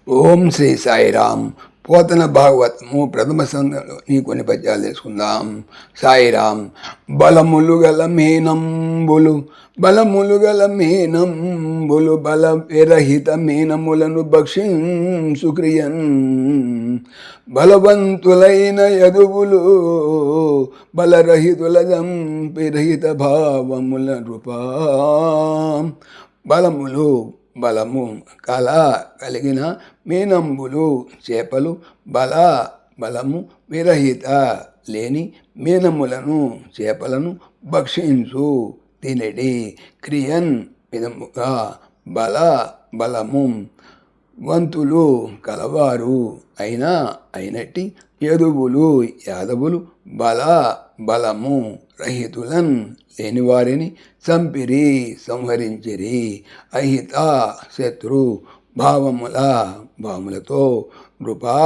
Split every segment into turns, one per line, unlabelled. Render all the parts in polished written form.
ఓం శ్రీ సాయిరామ్. పోతన భాగవతము ప్రథమ సంఘంలోని కొన్ని పద్యాలు తెలుసుకుందాం. సాయిరామ్. బలములు గల మేనంబులు బల విరహిత మేనములను భక్షించుక్రియన్ బలవంతులైన యదువులు బలరహితుల దంపిరహిత భావముల రూపా. బలము కలిగిన మీనంబులు చేపలు బలము విరహిత లేని మీనములను చేపలను భక్షించు తినడి క్రియన్ విధముగా బలము వంతులు కలవారు అయినట్టి యాదవులు బలము రహితులన్ లేని వారిని సంహరించిరి. అహిత శత్రు భావములతో నృపా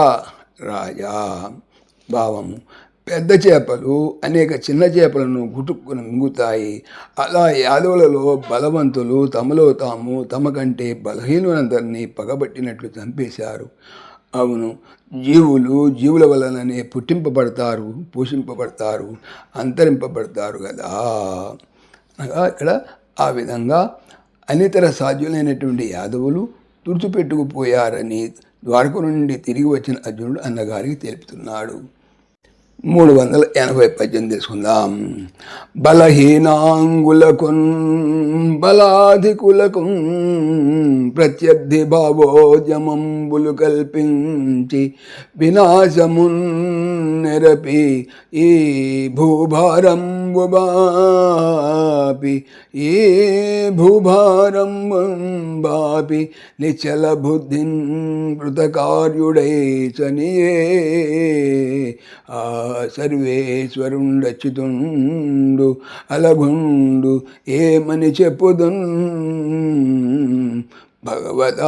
రాజా. భావము: పెద్ద చేపలు అనేక చిన్న చేపలను గుటుక్కుని మింగుతాయి. అలా యాదవులలో బలవంతులు తమ కంటే బలహీనులందరినీ పగబట్టినట్లు చంపేశారు. అవును, జీవుల వలననే పుట్టింపబడతారు, పోషింపబడతారు, అంతరింపబడతారు కదా. అనగా ఇక్కడ ఆ విధంగా అనితర సాధ్యులైనటువంటి యాదవులు తుడిచిపెట్టుకుపోయారని ద్వారక నుండి తిరిగి వచ్చిన అర్జునుడు అన్నగారికి తెలుపుతున్నాడు. 380 పద్యం తీసుకుందాం. బలహీనాంగులకున్ బలాధికులకున్ ప్రత్యర్థి భావోద్యమంబులు కల్పించి వినాశమున్ నెరపి ఈ భూభారంబు బాపి నిశ్చల బుద్ధిన్ కృతకార్యుడై చనియే. ఆ సర్వేశ్వరుండచ్యుతుండు అలగుండు ఏమని చెప్పుదున్ భగవదాయతంబు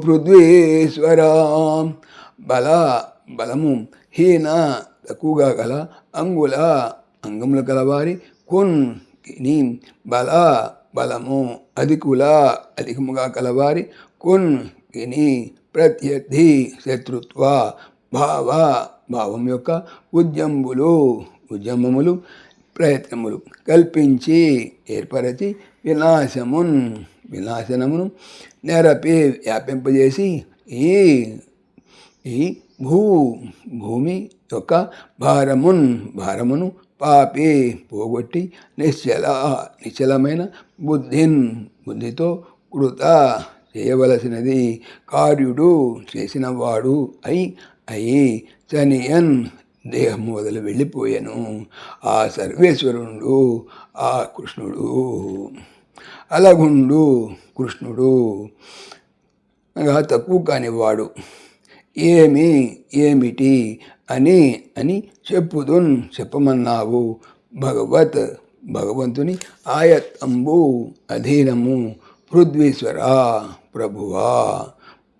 పృథ్వీశ్వరా. బలము హీన తక్కువగా గల అంగముల కలవారి కిని బలము అధికముగా కలవారి కిని ప్రత్యర్థి శత్రుత్వ భావం యొక్క ఉద్యమములు ప్రయత్నములు కల్పించి ఏర్పరచి వినాశనమును నెరపి వ్యాపింపజేసి ఈ భూమి యొక్క భారమును పాపి పోగొట్టి నిశ్చలమైన బుద్ధితో కృత చేయవలసినది కార్యుడు చేసినవాడు అయి చనియన్ దేహము వదిలి వెళ్ళిపోయాను. ఆ సర్వేశ్వరుడు ఆ కృష్ణుడు అలగుండు కృష్ణుడు అనగా తక్కువ కానివాడు. ఏమిటి అని చెప్పమన్నావు. భగవంతుని ఆయత్తంబు అధీనము పృథ్వీశ్వర ప్రభువా.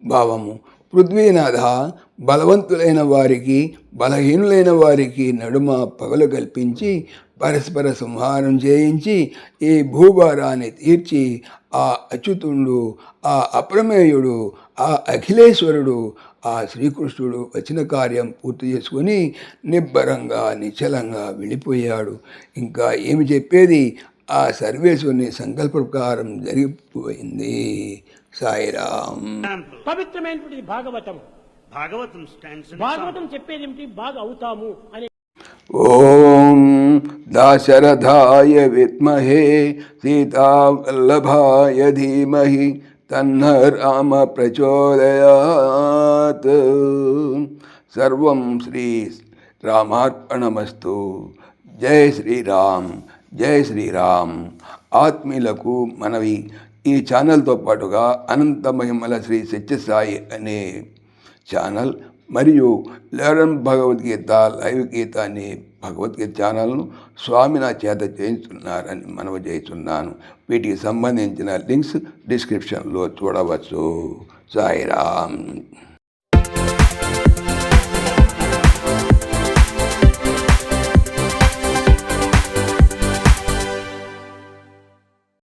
భావము: పృథ్వీనాథ, బలవంతులైన వారికి బలహీనులైన వారికి నడుమ పగలు కల్పించి పరస్పర సంహారం చేయించి ఈ భూభారాన్ని తీర్చి ఆ అచ్యుతుడు, ఆ అప్రమేయుడు, ఆ అఖిలేశ్వరుడు, ఆ శ్రీకృష్ణుడు వచ్చిన కార్యం పూర్తి చేసుకొని నిబ్బరంగా నిశ్చలంగా వెళ్ళిపోయాడు. ఇంకా ఏమి చెప్పేది? ఆ సర్వేశ్వరుని సంకల్ప ప్రకారం జరిగిపోయింది. సాయిరామ్.
పవిత్రమైనటువంటి భాగవతం చెప్పేది ఏమిటి? బాగా అవుతాము అని.
ఓం దాశరథాయ విద్మహే సీతావల్లభాయ ధీమహి తన్న రామ ప్రచోదయాత్. సర్వం శ్రీ రామార్పణమస్తు. జై శ్రీరామ్, జై శ్రీరామ్. ఆత్మీయులకు మనవి, ఈ ఛానల్తో పాటుగా అనంత మహిమల శ్రీ సత్యసాయి అనే ఛానల్ మరియు లెర్న్ భగవద్గీత లైవ్ గీత అనే భగవద్గీత ఛానల్ను స్వామి నా చేత చేయించున్నారని మనవి చేస్తున్నాను. వీటికి సంబంధించిన లింక్స్ డిస్క్రిప్షన్లో చూడవచ్చు. సాయిరామ్.